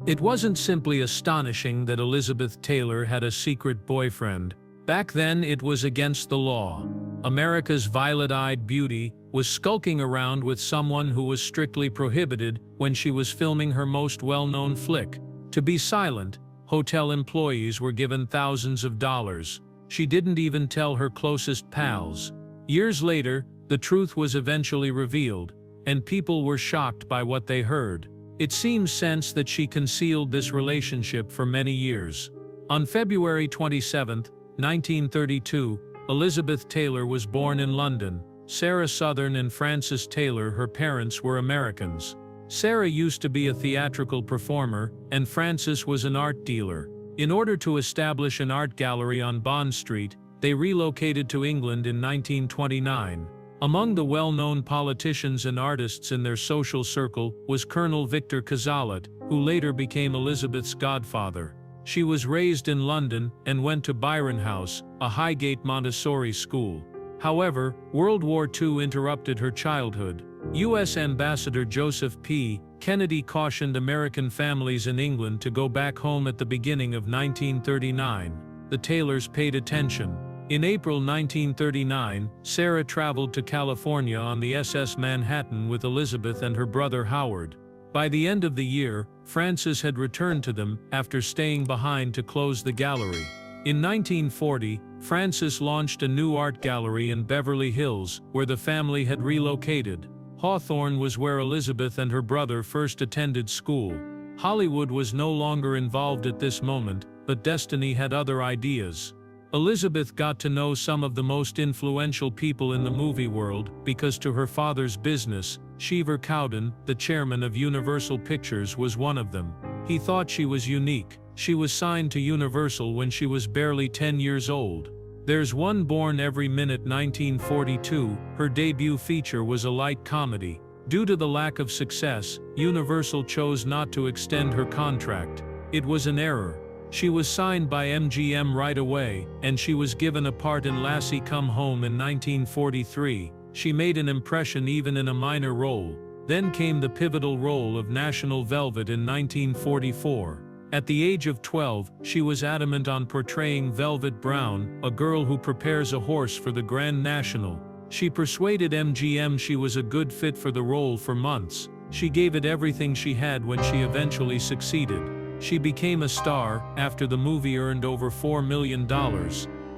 It wasn't simply astonishing that Elizabeth Taylor had a secret boyfriend. Back then it was against the law. America's violet-eyed beauty was skulking around with someone who was strictly prohibited when she was filming her most well-known flick. To be silent, hotel employees were given thousands of dollars. She didn't even tell her closest pals. Years later, the truth was eventually revealed, and people were shocked by what they heard. It seems sense that she concealed this relationship for many years. On February 27, 1932, Elizabeth Taylor was born in London. Sarah Southern and Frances Taylor, her parents, were Americans. Sarah used to be a theatrical performer, and Frances was an art dealer. In order to establish an art gallery on Bond Street, they relocated to England in 1929. Among the well-known politicians and artists in their social circle was Colonel Victor Cazalet, who later became Elizabeth's godfather. She was raised in London and went to Byron House, a Highgate Montessori school. However, World War II interrupted her childhood. U.S. Ambassador Joseph P. Kennedy cautioned American families in England to go back home at the beginning of 1939. The Taylors paid attention. In April 1939, Sarah traveled to California on the SS Manhattan with Elizabeth and her brother Howard. By the end of the year, Frances had returned to them after staying behind to close the gallery. In 1940, Frances launched a new art gallery in Beverly Hills, where the family had relocated. Hawthorne was where Elizabeth and her brother first attended school. Hollywood was no longer involved at this moment, but destiny had other ideas. Elizabeth got to know some of the most influential people in the movie world because to her father's business, Cheever Cowden, the chairman of Universal Pictures, was one of them. He thought she was unique. She was signed to Universal when she was barely 10 years old. There's One Born Every Minute 1942, her debut feature was a light comedy. Due to the lack of success, Universal chose not to extend her contract. It was an error. She was signed by MGM right away, and she was given a part in Lassie Come Home in 1943. She made an impression even in a minor role. Then came the pivotal role of National Velvet in 1944. At the age of 12, she was adamant on portraying Velvet Brown, a girl who prepares a horse for the Grand National. She persuaded MGM she was a good fit for the role for months. She gave it everything she had when she eventually succeeded. She became a star after the movie earned over $4 million.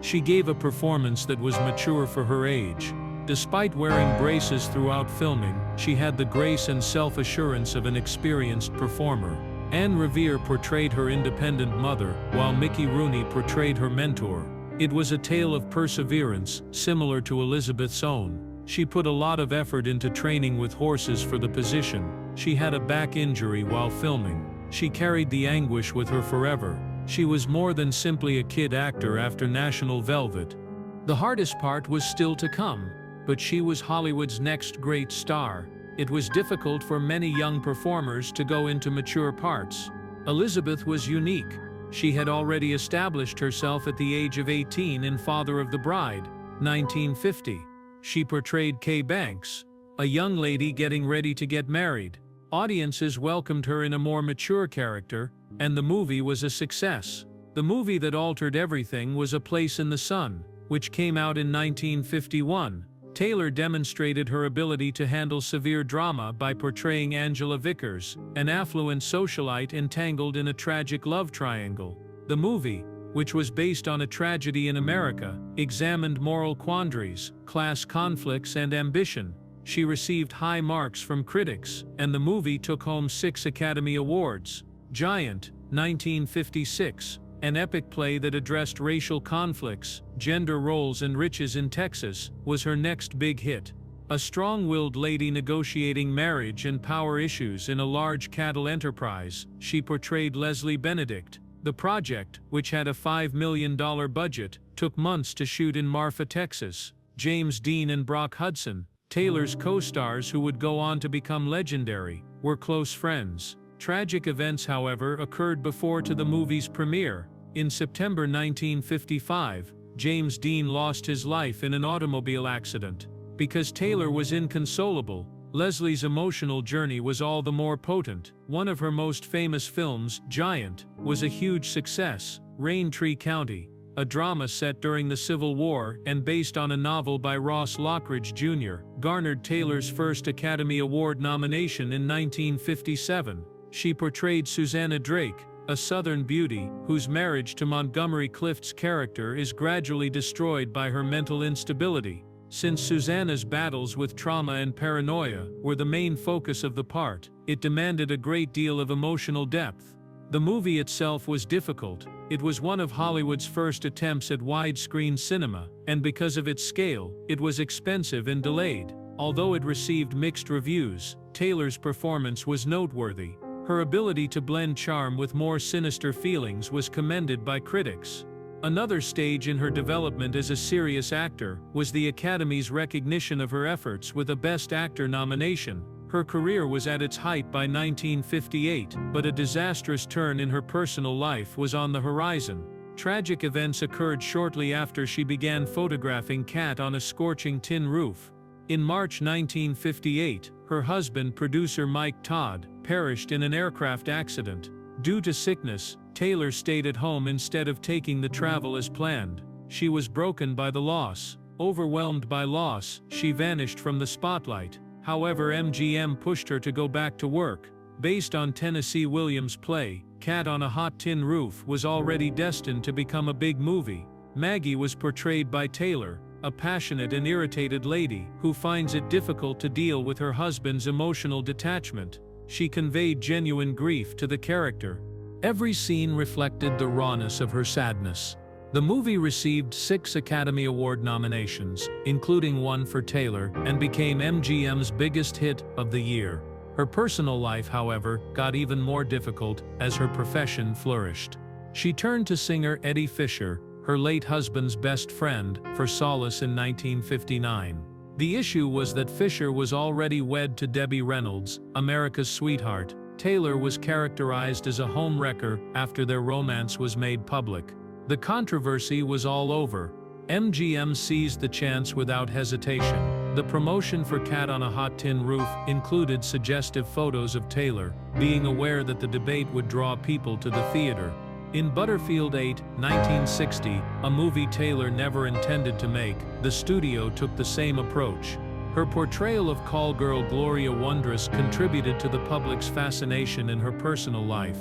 She gave a performance that was mature for her age. Despite wearing braces throughout filming, she had the grace and self-assurance of an experienced performer. Anne Revere portrayed her independent mother, while Mickey Rooney portrayed her mentor. It was a tale of perseverance, similar to Elizabeth's own. She put a lot of effort into training with horses for the position. She had a back injury while filming. She carried the anguish with her forever. She was more than simply a kid actor after National Velvet. The hardest part was still to come, but she was Hollywood's next great star. It was difficult for many young performers to go into mature parts. Elizabeth was unique. She had already established herself at the age of 18 in Father of the Bride, 1950. She portrayed Kay Banks, a young lady getting ready to get married. Audiences welcomed her in a more mature character, and the movie was a success. The movie that altered everything was A Place in the Sun, which came out in 1951. Taylor demonstrated her ability to handle severe drama by portraying Angela Vickers, an affluent socialite entangled in a tragic love triangle. The movie, which was based on a tragedy in America, examined moral quandaries, class conflicts, and ambition. She received high marks from critics, and the movie took home 6 Academy Awards. Giant, 1956, an epic play that addressed racial conflicts, gender roles, and riches in Texas, was her next big hit. A strong-willed lady negotiating marriage and power issues in a large cattle enterprise, she portrayed Leslie Benedict. The project, which had a $5 million budget, took months to shoot in Marfa, Texas. James Dean and Brock Hudson, Taylor's co-stars who would go on to become legendary, were close friends. Tragic events, however, occurred before to the movie's premiere. In September 1955, James Dean lost his life in an automobile accident. Because Taylor was inconsolable, Leslie's emotional journey was all the more potent. One of her most famous films, Giant, was a huge success. Raintree County, a drama set during the Civil War and based on a novel by Ross Lockridge Jr., garnered Taylor's first Academy Award nomination in 1957. She portrayed Susanna Drake, a Southern beauty whose marriage to Montgomery Clift's character is gradually destroyed by her mental instability. Since Susanna's battles with trauma and paranoia were the main focus of the part, it demanded a great deal of emotional depth. The movie itself was difficult. It was one of Hollywood's first attempts at widescreen cinema, and because of its scale, it was expensive and delayed. Although it received mixed reviews, Taylor's performance was noteworthy. Her ability to blend charm with more sinister feelings was commended by critics. Another stage in her development as a serious actor was the Academy's recognition of her efforts with a Best Actor nomination. Her career was at its height by 1958, but a disastrous turn in her personal life was on the horizon. Tragic events occurred shortly after she began photographing Kat on a scorching tin roof. In March 1958, her husband, producer Mike Todd, perished in an aircraft accident. Due to sickness, Taylor stayed at home instead of taking the travel as planned. She was broken by the loss. Overwhelmed by loss, she vanished from the spotlight. However, MGM pushed her to go back to work. Based on Tennessee Williams' play, Cat on a Hot Tin Roof was already destined to become a big movie. Maggie was portrayed by Taylor, a passionate and irritated lady who finds it difficult to deal with her husband's emotional detachment. She conveyed genuine grief to the character. Every scene reflected the rawness of her sadness. The movie received 6 Academy Award nominations, including one for Taylor, and became MGM's biggest hit of the year. Her personal life, however, got even more difficult as her profession flourished. She turned to singer Eddie Fisher, her late husband's best friend, for solace in 1959. The issue was that Fisher was already wed to Debbie Reynolds, America's sweetheart. Taylor was characterized as a homewrecker after their romance was made public. The controversy was all over. MGM seized the chance without hesitation. The promotion for Cat on a Hot Tin Roof included suggestive photos of Taylor, being aware that the debate would draw people to the theater. In Butterfield 8, 1960, a movie Taylor never intended to make, the studio took the same approach. Her portrayal of call girl Gloria Wondrous contributed to the public's fascination in her personal life.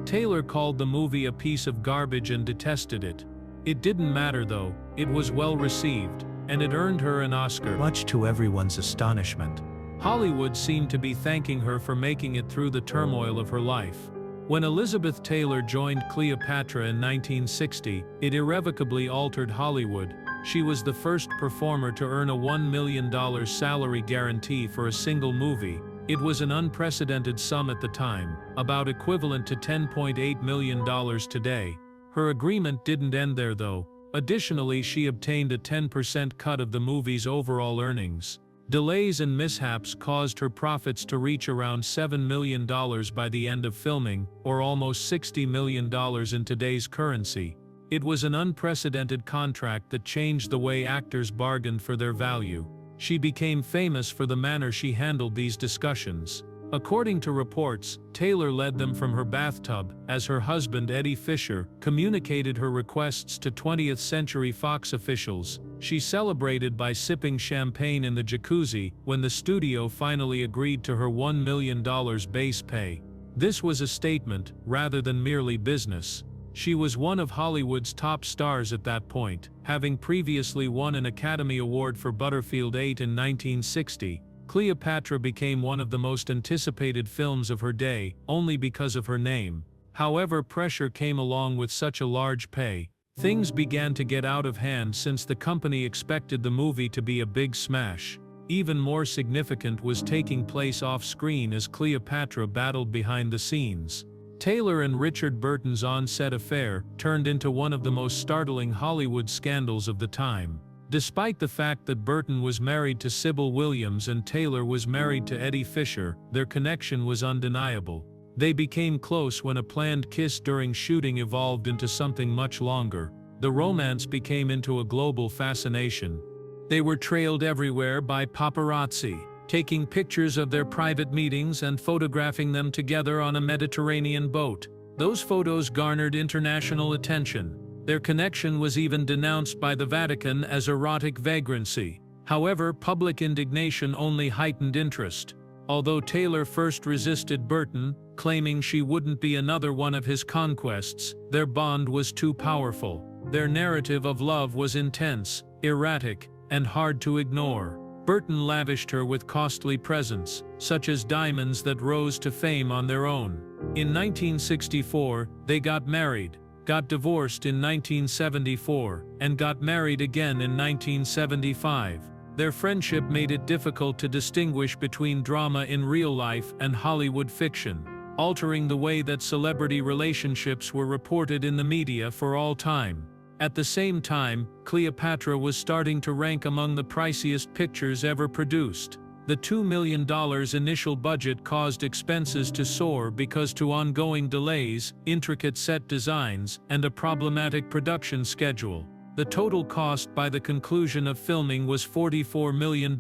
Taylor called the movie a piece of garbage and detested it. It didn't matter though, it was well received, and it earned her an Oscar, much to everyone's astonishment. Hollywood seemed to be thanking her for making it through the turmoil of her life. When Elizabeth Taylor joined Cleopatra in 1960, it irrevocably altered Hollywood. She was the first performer to earn a $1 million salary guarantee for a single movie. It was an unprecedented sum at the time, about equivalent to $10.8 million today. Her agreement didn't end there though. Additionally, she obtained a 10% cut of the movie's overall earnings. Delays and mishaps caused her profits to reach around $7 million by the end of filming, or almost $60 million in today's currency. It was an unprecedented contract that changed the way actors bargained for their value. She became famous for the manner she handled these discussions. According to reports, Taylor led them from her bathtub, as her husband Eddie Fisher communicated her requests to 20th Century Fox officials. She celebrated by sipping champagne in the jacuzzi when the studio finally agreed to her $1 million base pay. This was a statement, rather than merely business. She was one of Hollywood's top stars at that point, having previously won an Academy Award for Butterfield 8 in 1960. Cleopatra became one of the most anticipated films of her day, only because of her name. However, pressure came along with such a large pay. Things began to get out of hand since the company expected the movie to be a big smash. Even more significant was taking place off-screen as Cleopatra battled behind the scenes. Taylor and Richard Burton's on-set affair turned into one of the most startling Hollywood scandals of the time. Despite the fact that Burton was married to Sybil Williams and Taylor was married to Eddie Fisher, their connection was undeniable. They became close when a planned kiss during shooting evolved into something much longer. The romance became into a global fascination. They were trailed everywhere by paparazzi. taking pictures of their private meetings and photographing them together on a Mediterranean boat. Those photos garnered international attention. Their connection was even denounced by the Vatican as erotic vagrancy. However, public indignation only heightened interest. Although Taylor first resisted Burton, claiming she wouldn't be another one of his conquests, their bond was too powerful. Their narrative of love was intense, erratic, and hard to ignore. Burton lavished her with costly presents, such as diamonds that rose to fame on their own. In 1964, they got married, got divorced in 1974, and got married again in 1975. Their friendship made it difficult to distinguish between drama in real life and Hollywood fiction, altering the way that celebrity relationships were reported in the media for all time. At the same time, Cleopatra was starting to rank among the priciest pictures ever produced. The $2 million initial budget caused expenses to soar because of ongoing delays, intricate set designs, and a problematic production schedule. The total cost by the conclusion of filming was $44 million,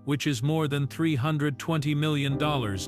which is more than $320 million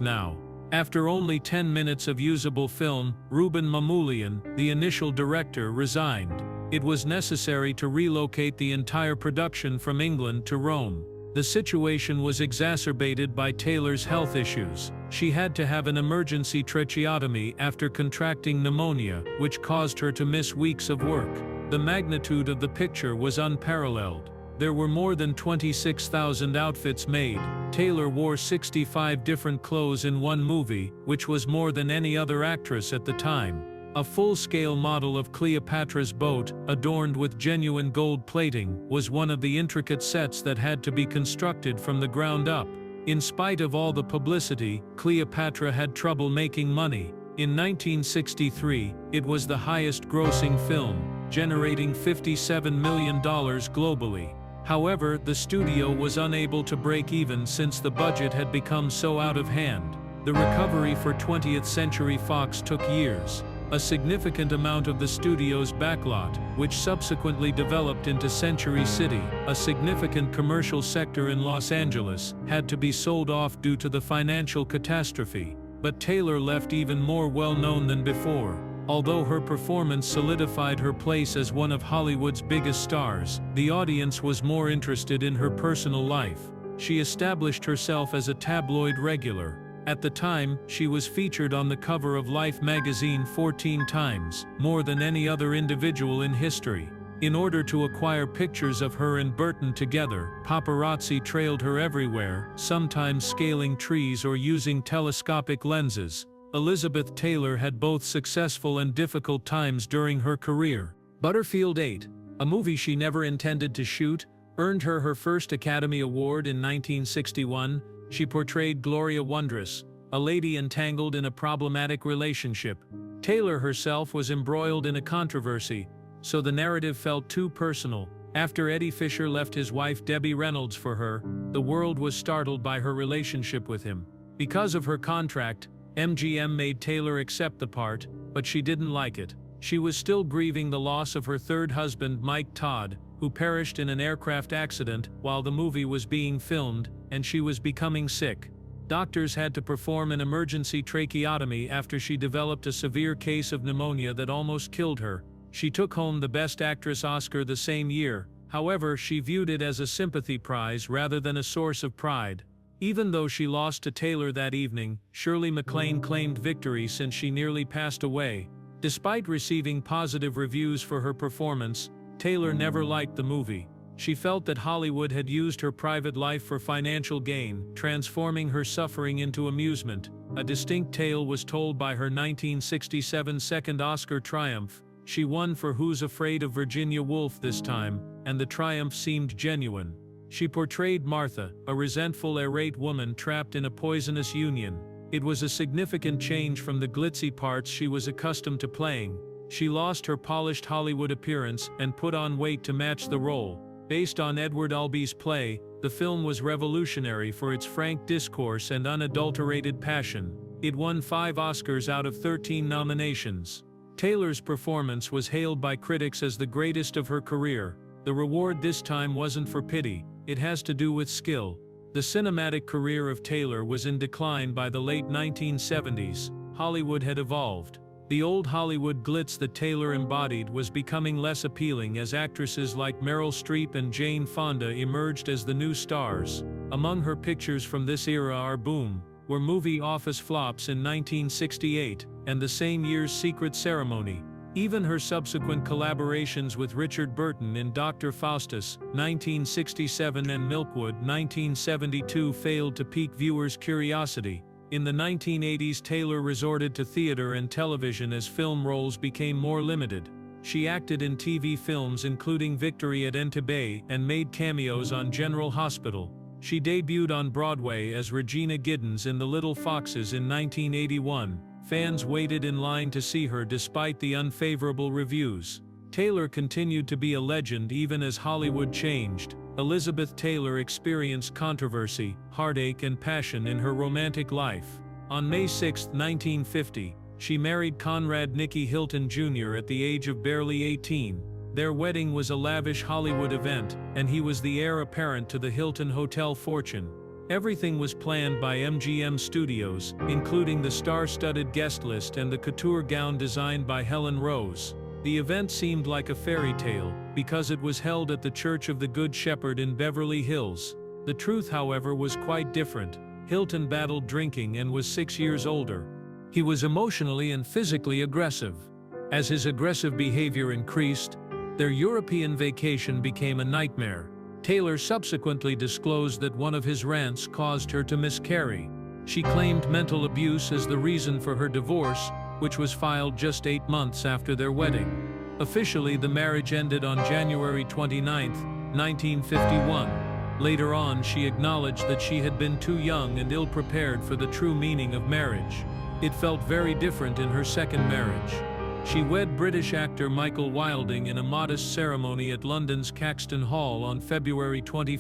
now. After only 10 minutes of usable film, Ruben Mamoulian, the initial director, resigned. It was necessary to relocate the entire production from England to Rome. The situation was exacerbated by Taylor's health issues. She had to have an emergency tracheotomy after contracting pneumonia, which caused her to miss weeks of work. The magnitude of the picture was unparalleled. There were more than 26,000 outfits made. Taylor wore 65 different clothes in one movie, which was more than any other actress at the time. A full-scale model of Cleopatra's boat, adorned with genuine gold plating, was one of the intricate sets that had to be constructed from the ground up. In spite of all the publicity, Cleopatra had trouble making money. In 1963, it was the highest-grossing film, generating $57 million globally. However, the studio was unable to break even since the budget had become so out of hand. The recovery for 20th Century Fox took years. A significant amount of the studio's backlot, which subsequently developed into Century City, a significant commercial sector in Los Angeles, had to be sold off due to the financial catastrophe. But Taylor left even more well-known than before. Although her performance solidified her place as one of Hollywood's biggest stars, the audience was more interested in her personal life. She established herself as a tabloid regular. At the time, she was featured on the cover of Life magazine 14 times, more than any other individual in history. In order to acquire pictures of her and Burton together, paparazzi trailed her everywhere, sometimes scaling trees or using telescopic lenses. Elizabeth Taylor had both successful and difficult times during her career. Butterfield 8, a movie she never intended to shoot, earned her her first Academy Award in 1961. She portrayed Gloria Wondrous, a lady entangled in a problematic relationship. Taylor herself was embroiled in a controversy, so the narrative felt too personal. After Eddie Fisher left his wife Debbie Reynolds for her, the world was startled by her relationship with him. Because of her contract, MGM made Taylor accept the part, but she didn't like it. She was still grieving the loss of her third husband, Mike Todd, who perished in an aircraft accident while the movie was being filmed, and she was becoming sick. Doctors had to perform an emergency tracheotomy after she developed a severe case of pneumonia that almost killed her. She took home the Best Actress Oscar the same year. However, she viewed it as a sympathy prize rather than a source of pride. Even though she lost to Taylor that evening, Shirley MacLaine claimed victory since she nearly passed away. Despite receiving positive reviews for her performance, Taylor never liked the movie. She felt that Hollywood had used her private life for financial gain, transforming her suffering into amusement. A distinct tale was told by her 1967 second Oscar triumph. She won for Who's Afraid of Virginia Woolf this time, and the triumph seemed genuine. She portrayed Martha, a resentful, irate woman trapped in a poisonous union. It was a significant change from the glitzy parts she was accustomed to playing. She lost her polished Hollywood appearance and put on weight to match the role. Based on Edward Albee's play, the film was revolutionary for its frank discourse and unadulterated passion. It won 5 Oscars out of 13 nominations. Taylor's performance was hailed by critics as the greatest of her career. The reward this time wasn't for pity, it has to do with skill. The cinematic career of Taylor was in decline by the late 1970s. Hollywood had evolved. The old Hollywood glitz that Taylor embodied was becoming less appealing as actresses like Meryl Streep and Jane Fonda emerged as the new stars. Among her pictures from this era are Boom, were movie office flops in 1968, and the same year's Secret Ceremony. Even her subsequent collaborations with Richard Burton in Dr. Faustus, 1967 and Milkwood, 1972 failed to pique viewers' curiosity. In the 1980s, Taylor resorted to theater and television as film roles became more limited. She acted in TV films including Victory at Entebbe and made cameos on General Hospital. She debuted on Broadway as Regina Giddens in The Little Foxes in 1981. Fans waited in line to see her despite the unfavorable reviews. Taylor continued to be a legend even as Hollywood changed. Elizabeth Taylor experienced controversy, heartache and passion in her romantic life. On May 6, 1950, she married Conrad Nicky Hilton Jr. at the age of barely 18. Their wedding was a lavish Hollywood event, and he was the heir apparent to the Hilton Hotel fortune. Everything was planned by MGM Studios, including the star-studded guest list and the couture gown designed by Helen Rose. The event seemed like a fairy tale, because it was held at the Church of the Good Shepherd in Beverly Hills. The truth, however, was quite different. Hilton battled drinking and was 6 years older. He was emotionally and physically aggressive. As his aggressive behavior increased, their European vacation became a nightmare. Taylor subsequently disclosed that one of his rants caused her to miscarry. She claimed mental abuse as the reason for her divorce, which was filed just 8 months after their wedding. Officially, the marriage ended on January 29, 1951. Later on, she acknowledged that she had been too young and ill-prepared for the true meaning of marriage. It felt very different in her second marriage. She wed British actor Michael Wilding in a modest ceremony at London's Caxton Hall on February 21,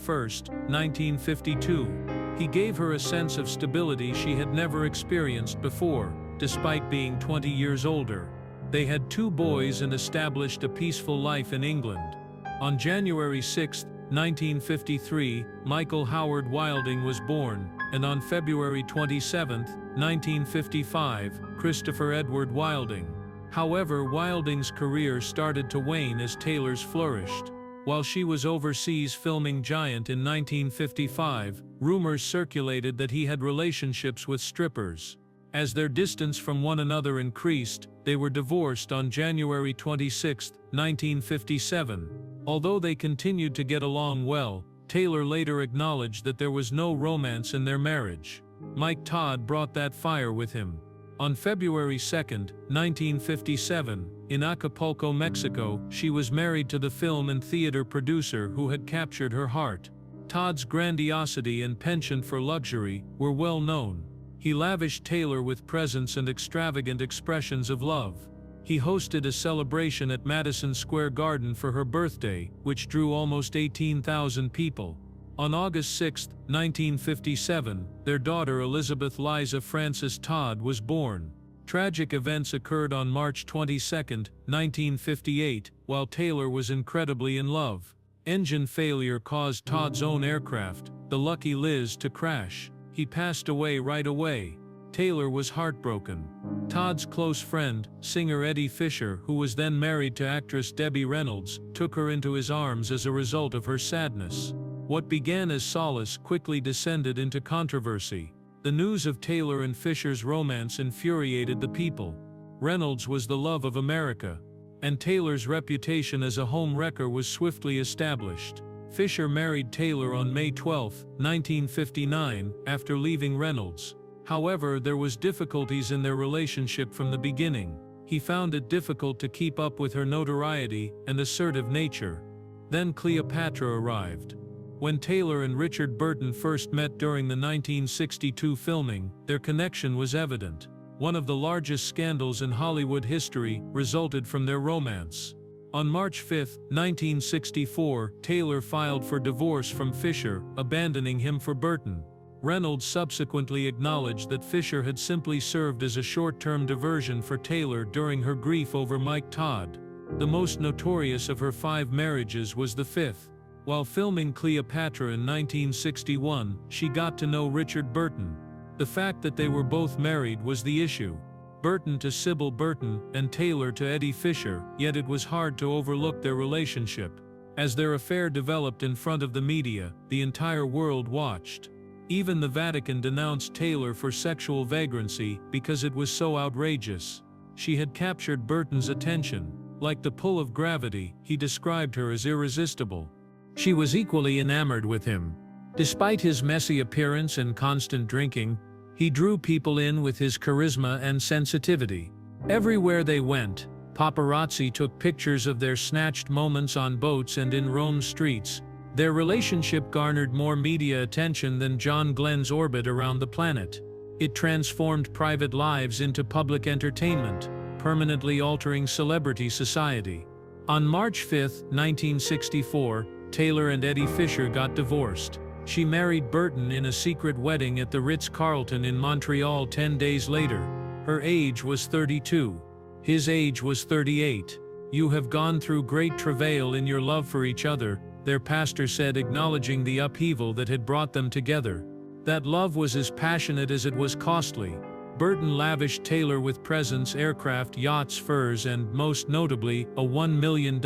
1952. He gave her a sense of stability she had never experienced before, despite being 20 years older. They had 2 boys and established a peaceful life in England. On January 6, 1953, Michael Howard Wilding was born, and on February 27, 1955, Christopher Edward Wilding. However, Wilding's career started to wane as Taylor's flourished. While she was overseas filming Giant in 1955, rumors circulated that he had relationships with strippers. As their distance from one another increased, they were divorced on January 26, 1957. Although they continued to get along well, Taylor later acknowledged that there was no romance in their marriage. Mike Todd brought that fire with him. On February 2, 1957, in Acapulco, Mexico, she was married to the film and theater producer who had captured her heart. Todd's grandiosity and penchant for luxury were well known. He lavished Taylor with presents and extravagant expressions of love. He hosted a celebration at Madison Square Garden for her birthday, which drew almost 18,000 people. On August 6, 1957, their daughter Elizabeth Liza Frances Todd was born. Tragic events occurred on March 22, 1958, while Taylor was incredibly in love. Engine failure caused Todd's own aircraft, the Lucky Liz, to crash. He passed away right away. Taylor was heartbroken. Todd's close friend, singer Eddie Fisher, who was then married to actress Debbie Reynolds, took her into his arms as a result of her sadness. What began as solace quickly descended into controversy. The news of Taylor and Fisher's romance infuriated the people. Reynolds was the love of America, and Taylor's reputation as a home wrecker was swiftly established. Fisher married Taylor on May 12, 1959, after leaving Reynolds. However, there was difficulties in their relationship from the beginning. He found it difficult to keep up with her notoriety and assertive nature. Then Cleopatra arrived. When Taylor and Richard Burton first met during the 1962 filming, their connection was evident. One of the largest scandals in Hollywood history resulted from their romance. On March 5, 1964, Taylor filed for divorce from Fisher, abandoning him for Burton. Reynolds subsequently acknowledged that Fisher had simply served as a short-term diversion for Taylor during her grief over Mike Todd. The most notorious of her 5 marriages was the 5th. While filming Cleopatra in 1961, she got to know Richard Burton. The fact that they were both married was the issue. Burton to Sybil Burton and Taylor to Eddie Fisher, yet it was hard to overlook their relationship. As their affair developed in front of the media, the entire world watched. Even the Vatican denounced Taylor for sexual vagrancy because it was so outrageous. She had captured Burton's attention. Like the pull of gravity, he described her as irresistible. She was equally enamored with him. Despite his messy appearance and constant drinking, he drew people in with his charisma and sensitivity. Everywhere they went, paparazzi took pictures of their snatched moments on boats and in Rome's streets. Their relationship garnered more media attention than John Glenn's orbit around the planet. It transformed private lives into public entertainment, permanently altering celebrity society. On March 5, 1964, Taylor and Eddie Fisher got divorced. She married Burton in a secret wedding at the Ritz-Carlton in Montreal 10 days later. Her age was 32. His age was 38. "You have gone through great travail in your love for each other," their pastor said, acknowledging the upheaval that had brought them together. That love was as passionate as it was costly. Burton lavished Taylor with presents, aircraft, yachts, furs, and, most notably, a $1 million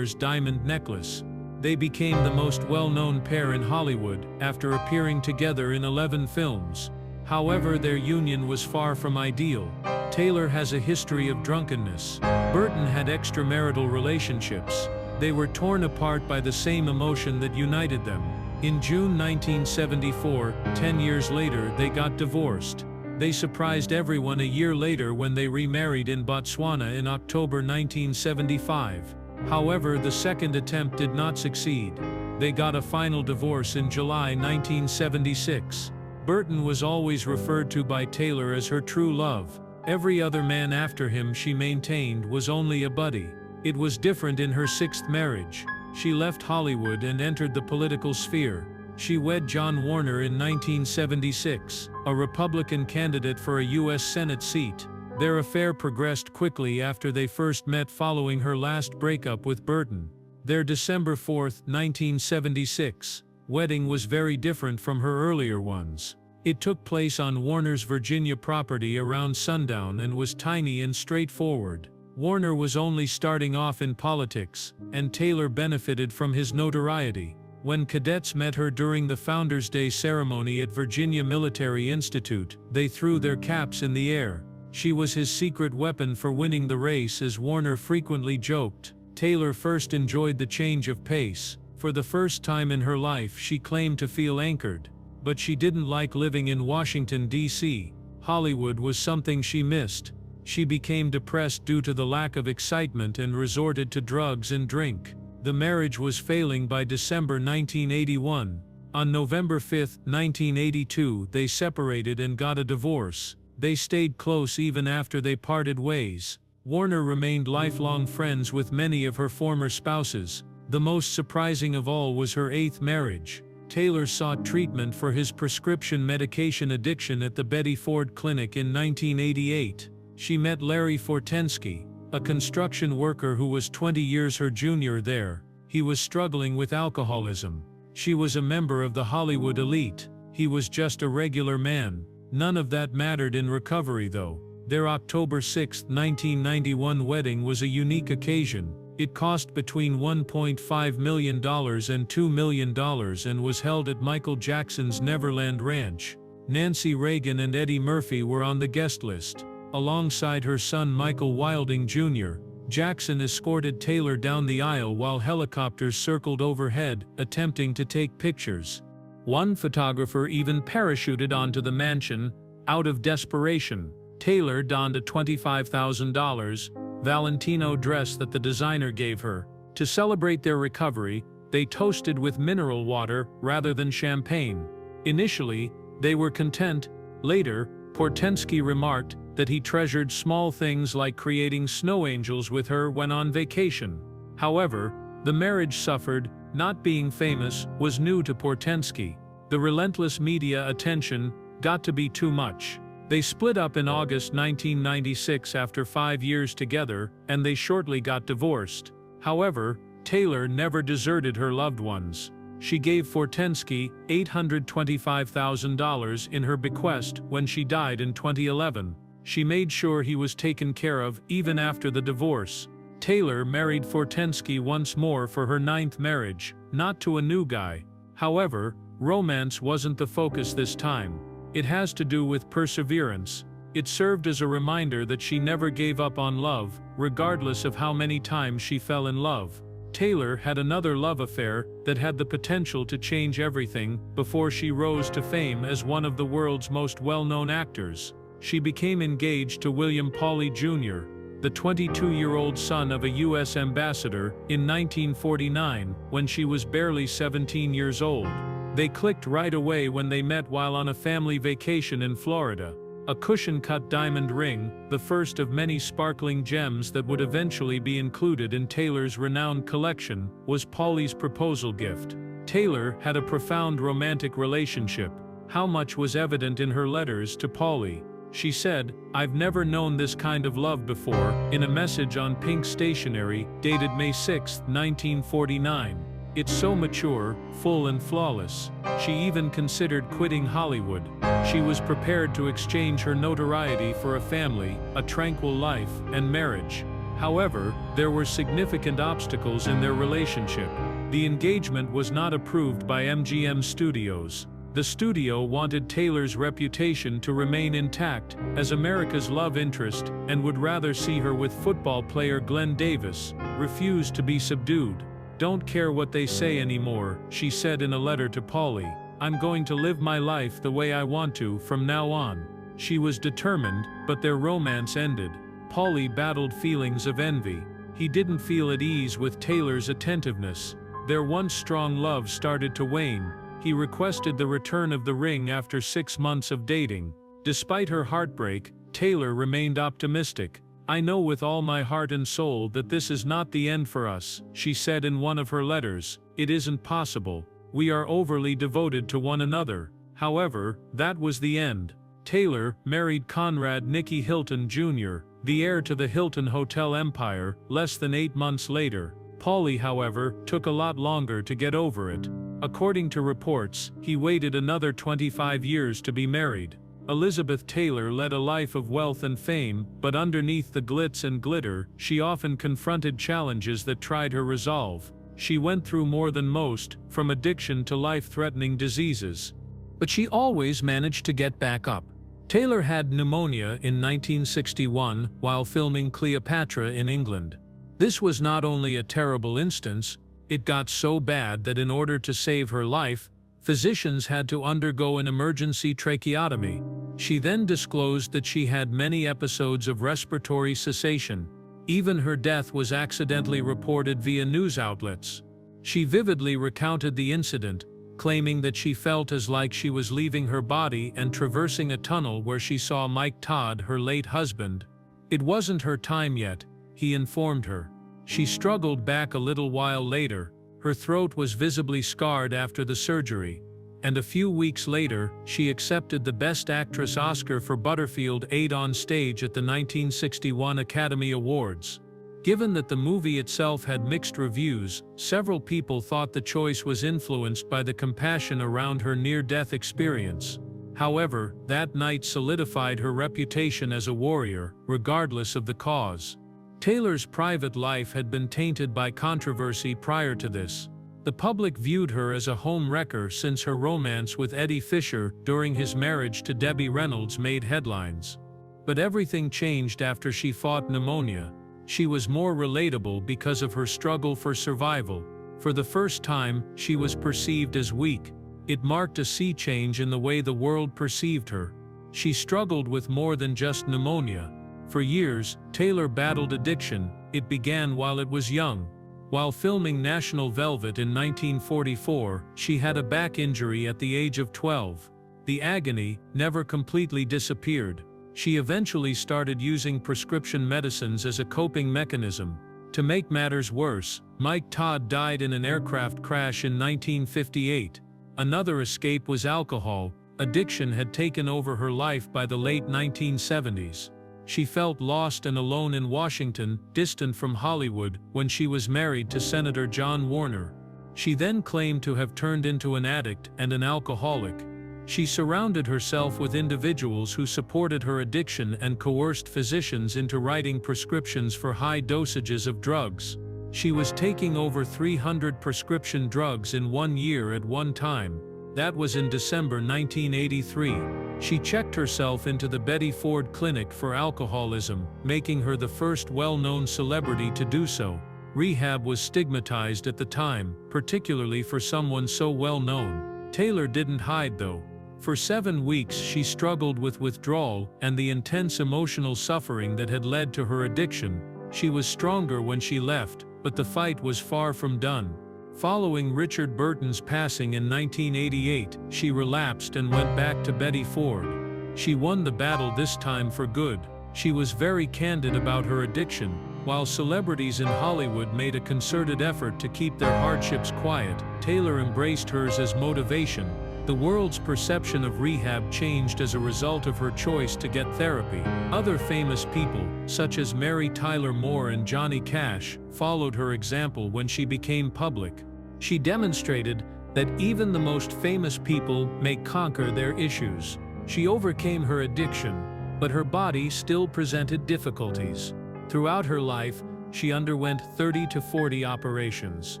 diamond necklace. They became the most well-known pair in Hollywood, after appearing together in 11 films. However, their union was far from ideal. Taylor has a history of drunkenness. Burton had extramarital relationships. They were torn apart by the same emotion that united them. In June 1974, 10 years later, they got divorced. They surprised everyone a year later when they remarried in Botswana in October 1975. However, the second attempt did not succeed. They got a final divorce in July 1976. Burton was always referred to by Taylor as her true love. Every other man after him, she maintained, was only a buddy. It was different in her sixth marriage. She left Hollywood and entered the political sphere. She wed John Warner in 1976, a Republican candidate for a U.S. Senate seat. Their affair progressed quickly after they first met following her last breakup with Burton. Their December 4, 1976, wedding was very different from her earlier ones. It took place on Warner's Virginia property around sundown and was tiny and straightforward. Warner was only starting off in politics, and Taylor benefited from his notoriety. When cadets met her during the Founders' Day ceremony at Virginia Military Institute, they threw their caps in the air. She was his secret weapon for winning the race, as Warner frequently joked. Taylor first enjoyed the change of pace. For the first time in her life, she claimed to feel anchored. But she didn't like living in Washington, D.C. Hollywood was something she missed. She became depressed due to the lack of excitement and resorted to drugs and drink. The marriage was failing by December 1981. On November 5, 1982, they separated and got a divorce. They stayed close even after they parted ways. Warner remained lifelong friends with many of her former spouses. The most surprising of all was her eighth marriage. Taylor sought treatment for his prescription medication addiction at the Betty Ford Clinic in 1988. She met Larry Fortensky, a construction worker who was 20 years her junior there. He was struggling with alcoholism. She was a member of the Hollywood elite. He was just a regular man. None of that mattered in recovery, though. Their October 6, 1991 wedding was a unique occasion. It cost between $1.5 million and $2 million and was held at Michael Jackson's Neverland Ranch. Nancy Reagan and Eddie Murphy were on the guest list. Alongside her son Michael Wilding Jr., Jackson escorted Taylor down the aisle while helicopters circled overhead, attempting to take pictures. One photographer even parachuted onto the mansion, out of desperation. Taylor donned a $25,000 Valentino dress that the designer gave her. To celebrate their recovery, they toasted with mineral water rather than champagne. Initially, they were content. Later, Portensky remarked that he treasured small things like creating snow angels with her when on vacation. However, the marriage suffered. Not being famous was new to Portensky. The relentless media attention got to be too much. They split up in August 1996 after 5 years together, and they shortly got divorced. However, Taylor never deserted her loved ones. She gave Fortensky $825,000 in her bequest when she died in 2011. She made sure he was taken care of even after the divorce. Taylor married Fortensky once more for her 9th marriage, not to a new guy. However, romance wasn't the focus this time. It has to do with perseverance. It served as a reminder that she never gave up on love, regardless of how many times she fell in love. Taylor had another love affair that had the potential to change everything before she rose to fame as one of the world's most well-known actors. She became engaged to William Pauly Jr., the 22-year-old son of a U.S. ambassador, in 1949, when she was barely 17 years old. They clicked right away when they met while on a family vacation in Florida. A cushion-cut diamond ring, the first of many sparkling gems that would eventually be included in Taylor's renowned collection, was Pauly's proposal gift. Taylor had a profound romantic relationship. How much was evident in her letters to Pauly. She said, "I've never known this kind of love before," in a message on pink stationery, dated May 6, 1949. "It's so mature, full and flawless." She even considered quitting Hollywood. She was prepared to exchange her notoriety for a family, a tranquil life, and marriage. However, there were significant obstacles in their relationship. The engagement was not approved by MGM Studios. The studio wanted Taylor's reputation to remain intact as America's love interest and would rather see her with football player Glenn Davis, refused to be subdued. "Don't care what they say anymore," she said in a letter to Pauly. "I'm going to live my life the way I want to from now on." She was determined, but their romance ended. Pauly battled feelings of envy. He didn't feel at ease with Taylor's attentiveness. Their once strong love started to wane. He requested the return of the ring after 6 months of dating. Despite her heartbreak, Taylor remained optimistic. "I know with all my heart and soul that this is not the end for us," she said in one of her letters. "It isn't possible. We are overly devoted to one another." However, that was the end. Taylor married Conrad Nicky Hilton Jr., the heir to the Hilton Hotel empire, less than 8 months later. Pauly, however, took a lot longer to get over it. According to reports, he waited another 25 years to be married. Elizabeth Taylor led a life of wealth and fame, but underneath the glitz and glitter, she often confronted challenges that tried her resolve. She went through more than most, from addiction to life-threatening diseases. But she always managed to get back up. Taylor had pneumonia in 1961 while filming Cleopatra in England. This was not only a terrible instance, it got so bad that in order to save her life, physicians had to undergo an emergency tracheotomy. She then disclosed that she had many episodes of respiratory cessation. Even her death was accidentally reported via news outlets. She vividly recounted the incident, claiming that she felt as like she was leaving her body and traversing a tunnel where she saw Mike Todd, her late husband. It wasn't her time yet, he informed her. She struggled back a little while later. Her throat was visibly scarred after the surgery. And a few weeks later, she accepted the Best Actress Oscar for Butterfield 8 on stage at the 1961 Academy Awards. Given that the movie itself had mixed reviews, several people thought the choice was influenced by the compassion around her near-death experience. However, that night solidified her reputation as a warrior, regardless of the cause. Taylor's private life had been tainted by controversy prior to this. The public viewed her as a home wrecker since her romance with Eddie Fisher during his marriage to Debbie Reynolds made headlines. But everything changed after she fought pneumonia. She was more relatable because of her struggle for survival. For the first time, she was perceived as weak. It marked a sea change in the way the world perceived her. She struggled with more than just pneumonia. For years, Taylor battled addiction. It began while it was young. While filming National Velvet in 1944, she had a back injury at the age of 12. The agony never completely disappeared. She eventually started using prescription medicines as a coping mechanism. To make matters worse, Mike Todd died in an aircraft crash in 1958. Another escape was alcohol. Addiction had taken over her life by the late 1970s. She felt lost and alone in Washington, distant from Hollywood, when she was married to Senator John Warner. She then claimed to have turned into an addict and an alcoholic. She surrounded herself with individuals who supported her addiction and coerced physicians into writing prescriptions for high dosages of drugs. She was taking over 300 prescription drugs in 1 year at one time. That was in December 1983. She checked herself into the Betty Ford Clinic for alcoholism, making her the first well-known celebrity to do so. Rehab was stigmatized at the time, particularly for someone so well-known. Taylor didn't hide though. For 7 weeks she struggled with withdrawal and the intense emotional suffering that had led to her addiction. She was stronger when she left, but the fight was far from done. Following Richard Burton's passing in 1988, she relapsed and went back to Betty Ford. She won the battle this time for good. She was very candid about her addiction. While celebrities in Hollywood made a concerted effort to keep their hardships quiet, Taylor embraced hers as motivation. The world's perception of rehab changed as a result of her choice to get therapy. Other famous people, such as Mary Tyler Moore and Johnny Cash, followed her example when she became public. She demonstrated that even the most famous people may conquer their issues. She overcame her addiction, but her body still presented difficulties. Throughout her life, she underwent 30 to 40 operations.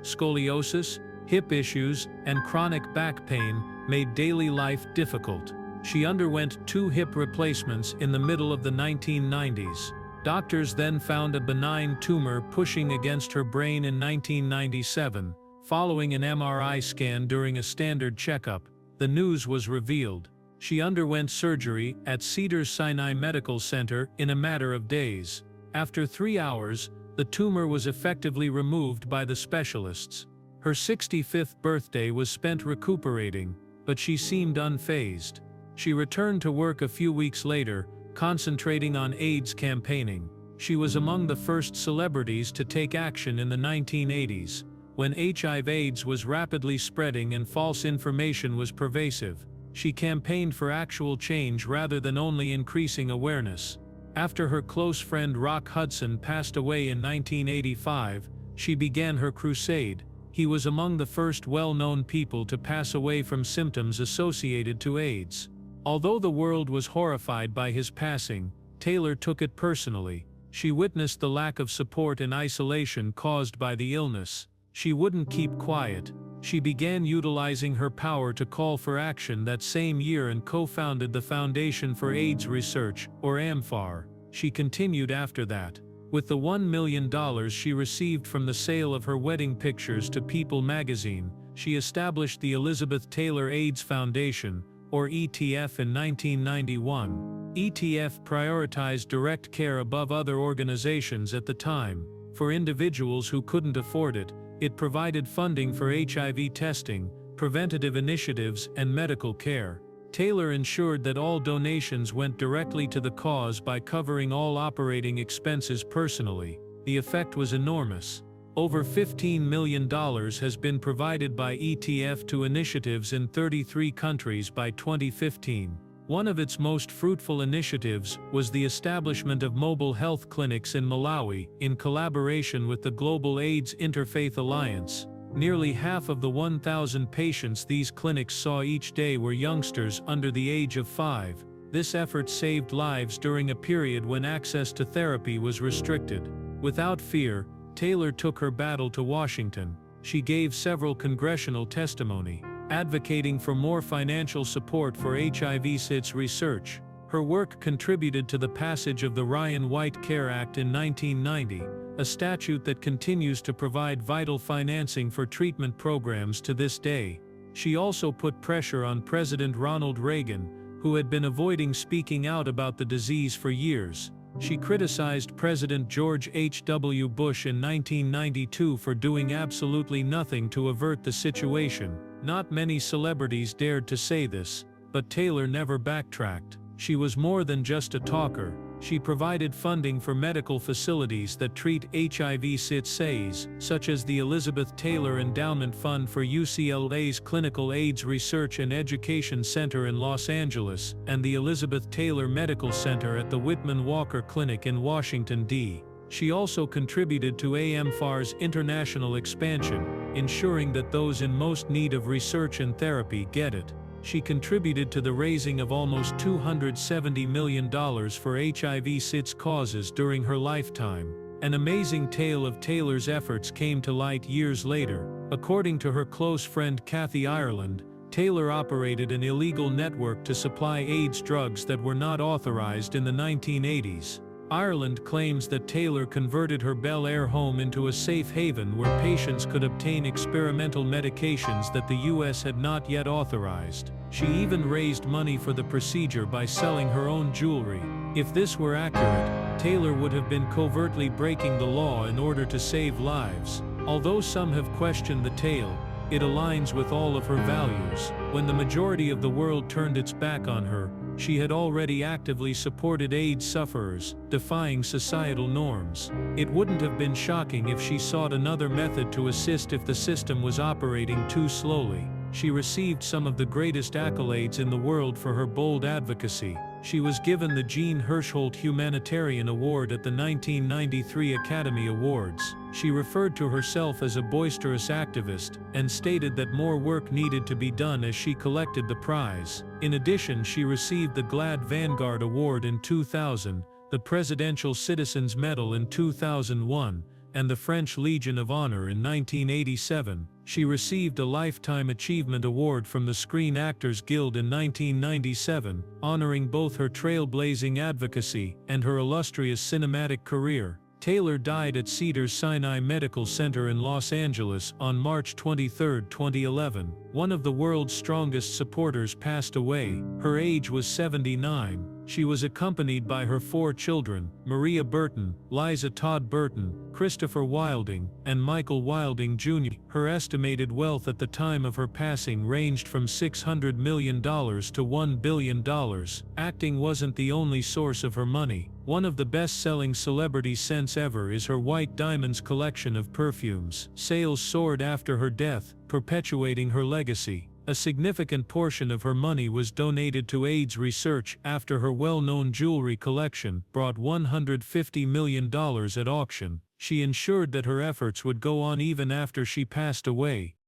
Scoliosis, hip issues, and chronic back pain made daily life difficult. She underwent 2 hip replacements in the middle of the 1990s. Doctors then found a benign tumor pushing against her brain in 1997. Following an MRI scan during a standard checkup, the news was revealed. She underwent surgery at Cedars-Sinai Medical Center in a matter of days. After 3 hours, the tumor was effectively removed by the specialists. Her 65th birthday was spent recuperating, but she seemed unfazed. She returned to work a few weeks later, concentrating on AIDS campaigning. She was among the first celebrities to take action in the 1980s, when HIV/AIDS was rapidly spreading and false information was pervasive. She campaigned for actual change rather than only increasing awareness. After her close friend Rock Hudson passed away in 1985, she began her crusade. He was among the first well-known people to pass away from symptoms associated to AIDS. Although the world was horrified by his passing, Taylor took it personally. She witnessed the lack of support and isolation caused by the illness. She wouldn't keep quiet. She began utilizing her power to call for action that same year and co-founded the Foundation for AIDS Research, or AMFAR. She continued after that. With the $1 million she received from the sale of her wedding pictures to People magazine, she established the Elizabeth Taylor AIDS Foundation, or ETF, in 1991. ETF prioritized direct care above other organizations at the time. For individuals who couldn't afford it, it provided funding for HIV testing, preventative initiatives, and medical care. Taylor ensured that all donations went directly to the cause by covering all operating expenses personally. The effect was enormous. Over $15 million has been provided by ETF to initiatives in 33 countries by 2015. One of its most fruitful initiatives was the establishment of mobile health clinics in Malawi, in collaboration with the Global AIDS Interfaith Alliance. Nearly half of the 1,000 patients these clinics saw each day were youngsters under the age of 5. This effort saved lives during a period when access to therapy was restricted. Without fear, Taylor took her battle to Washington. She gave several congressional testimony, advocating for more financial support for HIV/AIDS research. Her work contributed to the passage of the Ryan White Care Act in 1990, a statute that continues to provide vital financing for treatment programs to this day. She also put pressure on President Ronald Reagan, who had been avoiding speaking out about the disease for years. She criticized President George H.W. Bush in 1992 for doing absolutely nothing to avert the situation. Not many celebrities dared to say this, but Taylor never backtracked. She was more than just a talker. She provided funding for medical facilities that treat HIV/AIDS, such as the Elizabeth Taylor Endowment Fund for UCLA's Clinical AIDS Research and Education Center in Los Angeles, and the Elizabeth Taylor Medical Center at the Whitman Walker Clinic in Washington, D.C. She also contributed to AMFAR's international expansion, ensuring that those in most need of research and therapy get it. She contributed to the raising of almost $270 million for HIV/AIDS causes during her lifetime. An amazing tale of Taylor's efforts came to light years later. According to her close friend Kathy Ireland, Taylor operated an illegal network to supply AIDS drugs that were not authorized in the 1980s. Ireland claims that Taylor converted her Bel Air home into a safe haven where patients could obtain experimental medications that the U.S. had not yet authorized. She even raised money for the procedure by selling her own jewelry. If this were accurate, Taylor would have been covertly breaking the law in order to save lives. Although some have questioned the tale, it aligns with all of her values. When the majority of the world turned its back on her, she had already actively supported AIDS sufferers, defying societal norms. It wouldn't have been shocking if she sought another method to assist if the system was operating too slowly. She received some of the greatest accolades in the world for her bold advocacy. She was given the Jean Hirschholt Humanitarian Award at the 1993 Academy Awards. She referred to herself as a boisterous activist, and stated that more work needed to be done as she collected the prize. In addition, she received the GLAAD Vanguard Award in 2000, the Presidential Citizens Medal in 2001, and the French Legion of Honor in 1987. She received a Lifetime Achievement Award from the Screen Actors Guild in 1997, honoring both her trailblazing advocacy and her illustrious cinematic career. Taylor died at Cedars-Sinai Medical Center in Los Angeles on March 23, 2011. One of the world's strongest supporters passed away. Her age was 79. She was accompanied by her 4 children, Maria Burton, Liza Todd Burton, Christopher Wilding, and Michael Wilding Jr. Her estimated wealth at the time of her passing ranged from $600 million to $1 billion. Acting wasn't the only source of her money. One of the best-selling celebrity scents ever is her White Diamonds collection of perfumes. Sales soared after her death, perpetuating her legacy. A significant portion of her money was donated to AIDS research after her well-known jewelry collection brought $150 million at auction. She ensured that her efforts would go on even after she passed away,